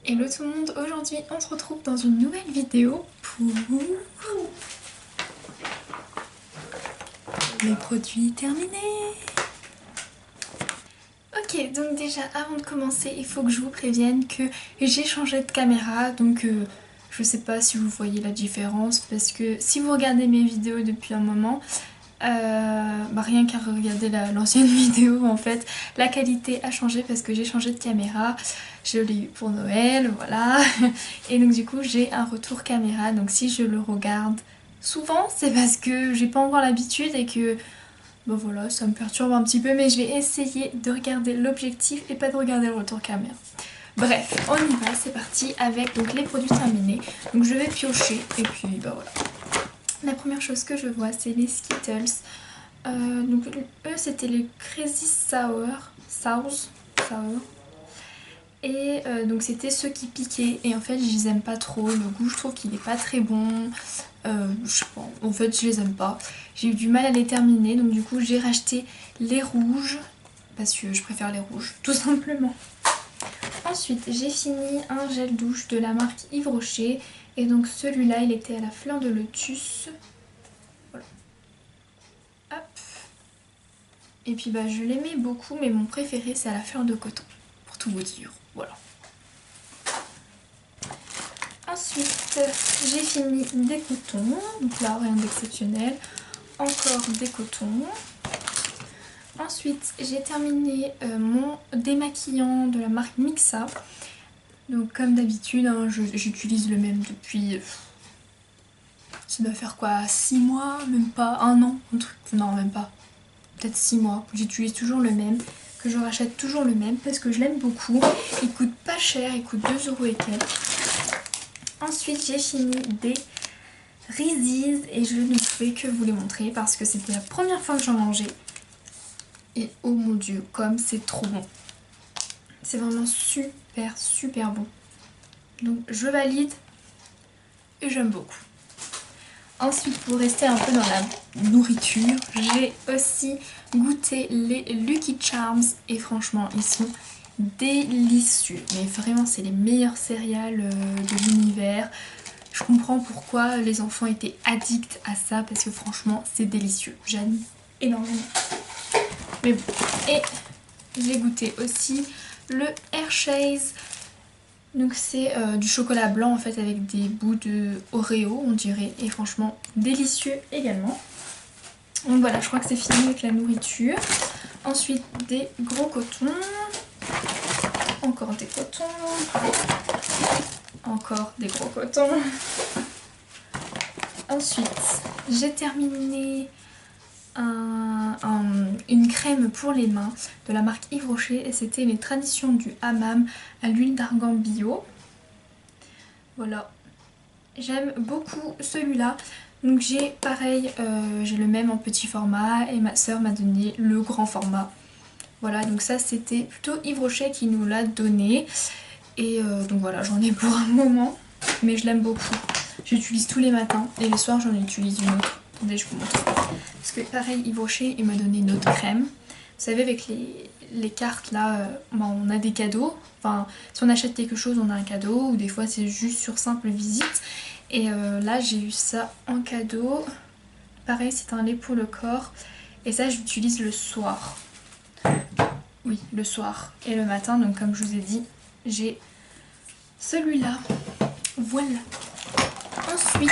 Hello tout le monde, aujourd'hui on se retrouve dans une nouvelle vidéo pour les produits terminés. Ok, donc déjà avant de commencer, il faut que je vous prévienne que j'ai changé de caméra, donc je sais pas si vous voyez la différence parce que si vous regardez mes vidéos depuis un moment, rien qu'à regarder l'ancienne vidéo en fait, la qualité a changé parce que j'ai changé de caméra. Je l'ai eu pour Noël, voilà. Et donc du coup j'ai un retour caméra, donc si je le regarde souvent c'est parce que j'ai pas encore l'habitude et que bon voilà, ça me perturbe un petit peu, mais je vais essayer de regarder l'objectif et pas de regarder le retour caméra. Bref, on y va, c'est parti avec donc les produits terminés. Donc je vais piocher et puis bah voilà. La première chose que je vois c'est les Skittles. Donc eux c'était les Crazy Sour. Et donc c'était ceux qui piquaient et en fait je les aime pas trop, le goût je trouve qu'il est pas très bon, je sais pas, en fait je les aime pas. J'ai eu du mal à les terminer donc du coup j'ai racheté les rouges parce que je préfère les rouges tout simplement. Ensuite j'ai fini un gel douche de la marque Yves Rocher et donc celui-là il était à la fleur de lotus. Voilà. Hop. Et puis bah je l'aimais beaucoup mais mon préféré c'est à la fleur de coton pour tout vous dire. Voilà. Ensuite, j'ai fini des cotons, donc là rien d'exceptionnel, encore des cotons. Ensuite, j'ai terminé mon démaquillant de la marque Mixa. Donc comme d'habitude, hein, j'utilise le même depuis, ça doit faire quoi, 6 mois, même pas, 1 an, un truc, non même pas, peut-être 6 mois. J'utilise toujours le même, que je rachète toujours le même parce que je l'aime beaucoup. Il coûte pas cher, il coûte 2 € et quelques. Ensuite j'ai fini des Reese's et je ne pouvais que vous les montrer parce que c'était la première fois que j'en mangeais. Et oh mon dieu, comme c'est trop bon. C'est vraiment super bon. Donc je valide et j'aime beaucoup. Ensuite pour rester un peu dans la nourriture, j'ai aussi goûté les Lucky Charms et franchement ils sont délicieux. Mais vraiment c'est les meilleures céréales de l'univers. Je comprends pourquoi les enfants étaient addicts à ça parce que franchement c'est délicieux. J'aime énormément. Mais bon. Et j'ai goûté aussi le Hershey's. Donc c'est du chocolat blanc en fait avec des bouts de Oreo on dirait. Et franchement délicieux également. Donc voilà, je crois que c'est fini avec la nourriture. Ensuite des gros cotons. Encore des cotons. Encore des gros cotons. Ensuite, j'ai terminé une crème pour les mains de la marque Yves Rocher et c'était les traditions du hammam à l'huile d'argan bio. Voilà, j'aime beaucoup celui-là. Donc j'ai pareil, j'ai le même en petit format et ma soeur m'a donné le grand format. Voilà, donc ça c'était plutôt Yves Rocher qui nous l'a donné. Et donc voilà, j'en ai pour un moment, mais je l'aime beaucoup. J'utilise tous les matins et le soir j'en utilise une autre. Attendez, je vous montre. Parce que pareil, Yves Rocher il m'a donné une autre crème. Vous savez avec les cartes là, on a des cadeaux. Enfin, si on achète quelque chose on a un cadeau ou des fois c'est juste sur simple visite. Et là j'ai eu ça en cadeau. Pareil, c'est un lait pour le corps. Et ça j'utilise le soir. Oui, le soir et le matin. Donc comme je vous ai dit, j'ai celui-là. Voilà. Ensuite,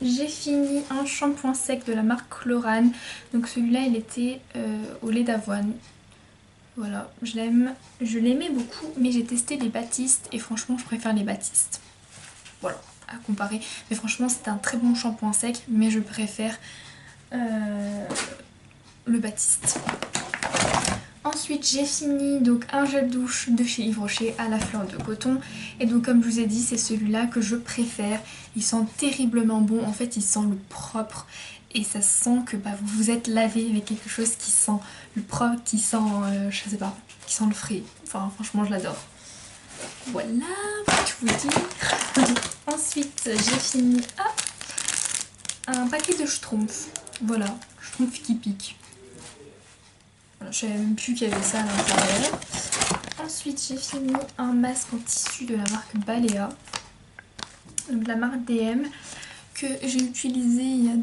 j'ai fini un shampoing sec de la marque Chlorane. Donc celui-là, il était au lait d'avoine. Voilà, je l'aimais beaucoup, mais j'ai testé les Baptiste et franchement, je préfère les Baptiste. Voilà, à comparer. Mais franchement, c'est un très bon shampoing sec, mais je préfère le Baptiste. Ensuite j'ai fini donc un gel douche de chez Yves Rocher à la fleur de coton. Et donc comme je vous ai dit c'est celui-là que je préfère. Il sent terriblement bon, en fait il sent le propre. Et ça sent que vous vous êtes lavé avec quelque chose qui sent le propre, qui sent, je sais pas, qui sent le frais. Enfin franchement je l'adore. Voilà, pour tout vous dire. Ensuite j'ai fini un paquet de Schtroumpfs. Voilà, Schtroumpfs qui piquent. Je savais même plus qu'il y avait ça à l'intérieur. Ensuite j'ai fini un masque en tissu de la marque Balea, donc de la marque DM, que j'ai utilisé il y a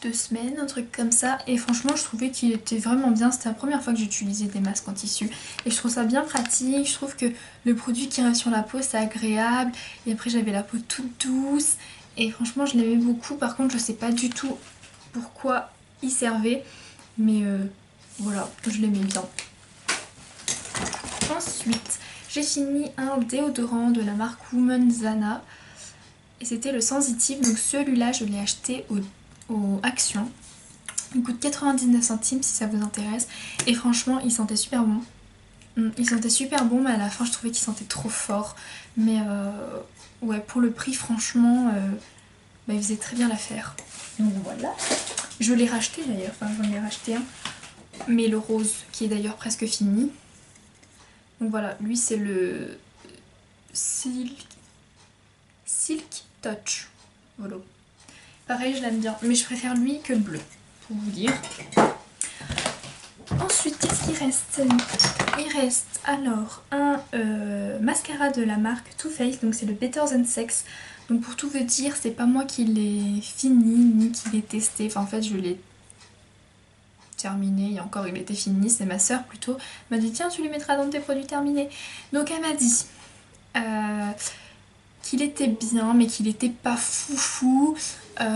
2 semaines, un truc comme ça, et franchement je trouvais qu'il était vraiment bien. C'était la première fois que j'utilisais des masques en tissu et je trouve ça bien pratique. Je trouve que le produit qui reste sur la peau c'est agréable, et après j'avais la peau toute douce et franchement je l'aimais beaucoup. Par contre je sais pas du tout pourquoi il servait, mais voilà, je l'aimais bien. Ensuite j'ai fini un déodorant de la marque Womanzana et c'était le sensitive, donc celui-là je l'ai acheté au Action. Il coûte 99 centimes si ça vous intéresse et franchement il sentait super bon. Il sentait super bon, mais à la fin je trouvais qu'il sentait trop fort, mais ouais, pour le prix franchement il faisait très bien l'affaire. Donc voilà, je l'ai racheté d'ailleurs, enfin j'en ai racheté un, mais le rose qui est d'ailleurs presque fini. Donc voilà, lui c'est le Silk Touch, voilà. Pareil, je l'aime bien, mais je préfère lui que le bleu, pour vous dire. Ensuite, qu'est-ce qu'il reste? Il reste alors un mascara de la marque Too Faced, donc c'est le Better Than Sex. Donc pour tout vous dire, c'est pas moi qui l'ai fini, ni qui l'ai testé. Enfin en fait, je l'ai terminé, et encore il était fini, c'est ma soeur plutôt. Elle m'a dit tiens, tu lui mettras dans tes produits terminés. Donc elle m'a dit... qu'il était bien mais qu'il était pas foufou. Elle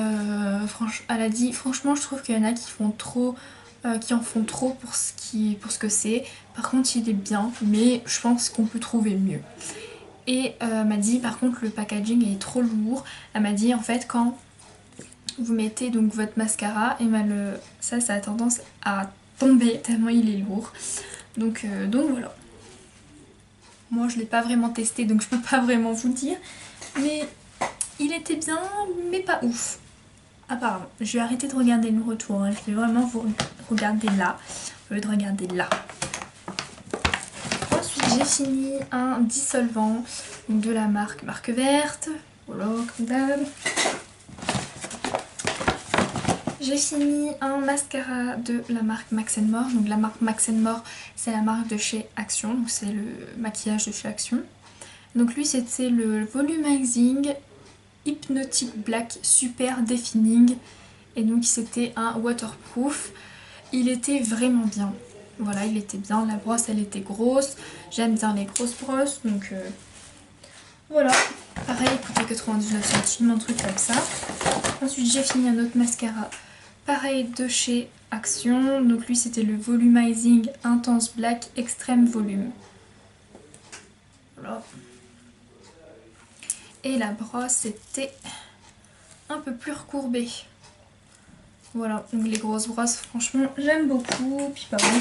a dit franchement je trouve qu'il y en a qui font trop, qui en font trop pour ce que c'est. Par contre il est bien, mais je pense qu'on peut trouver mieux. Et elle m'a dit par contre le packaging est trop lourd. Elle m'a dit en fait quand vous mettez donc votre mascara, et ça a tendance à tomber tellement il est lourd. Donc voilà. Moi je l'ai pas vraiment testé donc je peux pas vraiment vous dire, mais il était bien mais pas ouf apparemment. Je vais arrêter de regarder le retour, hein. Je vais vraiment vous regarder là au lieu de regarder là. Ensuite j'ai fini un dissolvant de la marque Verte, voilà comme d'hab. J'ai fini un mascara de la marque Max More. Donc la marque Max More c'est la marque de chez Action, donc c'est le maquillage de chez Action. Donc lui c'était le Volumizing Hypnotic Black Super Defining, et donc c'était un waterproof. Il était vraiment bien, voilà, il était bien. La brosse elle était grosse, j'aime bien les grosses brosses, donc voilà. Pareil, il coûtait 99 centimes, un truc comme ça. Ensuite j'ai fini un autre mascara pareil de chez Action, donc lui c'était le Volumizing Intense Black Extreme Volume. Voilà. Et la brosse était un peu plus recourbée. Voilà, donc les grosses brosses franchement j'aime beaucoup, puis pareil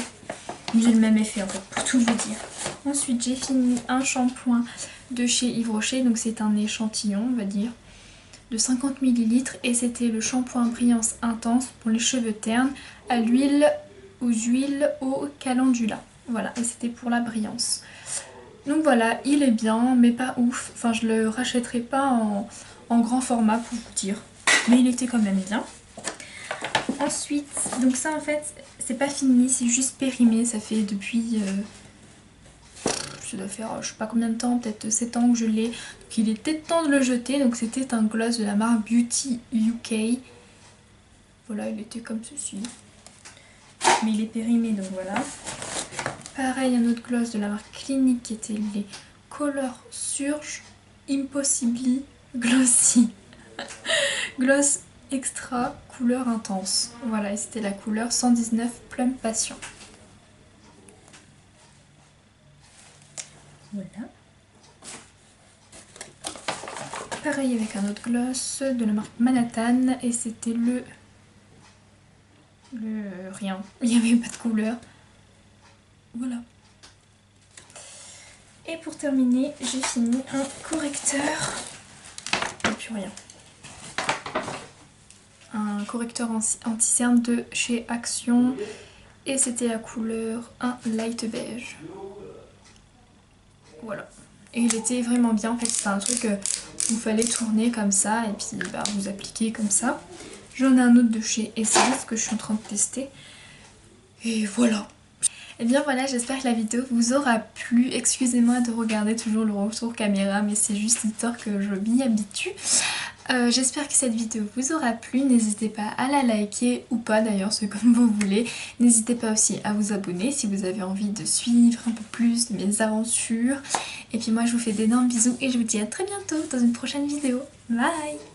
j'ai le même effet en fait pour tout vous dire. Ensuite j'ai fini un shampoing de chez Yves Rocher, donc c'est un échantillon on va dire de 50 ml et c'était le shampoing brillance intense pour les cheveux ternes à l'huile, aux huiles au calendula. Voilà, et c'était pour la brillance. Donc voilà, il est bien mais pas ouf, enfin je le rachèterai pas en grand format pour vous dire, mais il était quand même bien. Ensuite, donc ça en fait c'est pas fini, c'est juste périmé, ça fait depuis ça doit faire je sais pas combien de temps, peut-être 7 ans que je l'ai, donc il était temps de le jeter. Donc c'était un gloss de la marque Beauty UK, voilà il était comme ceci, mais il est périmé donc voilà. Pareil un autre gloss de la marque Clinique qui était les Color Surge Impossibly Glossy Gloss Extra couleur intense, voilà, et c'était la couleur 119 Plum Passion. Voilà. Pareil avec un autre gloss de la marque Manhattan et c'était le rien, il n'y avait pas de couleur. Voilà. Et pour terminer, j'ai fini un correcteur. Et puis rien. Un correcteur anti-cerne de chez Action. Et c'était la couleur un light beige. Voilà. Et il était vraiment bien. En fait, c'est un truc où il fallait tourner comme ça. Et puis vous appliquer comme ça. J'en ai un autre de chez Essence que je suis en train de tester. Et voilà. Et bien voilà, j'espère que la vidéo vous aura plu. Excusez-moi de regarder toujours le retour caméra, mais c'est juste histoire que je m'y habitue. J'espère que cette vidéo vous aura plu. N'hésitez pas à la liker ou pas d'ailleurs, c'est comme vous voulez. N'hésitez pas aussi à vous abonner si vous avez envie de suivre un peu plus de mes aventures. Et puis moi je vous fais d'énormes bisous et je vous dis à très bientôt dans une prochaine vidéo. Bye!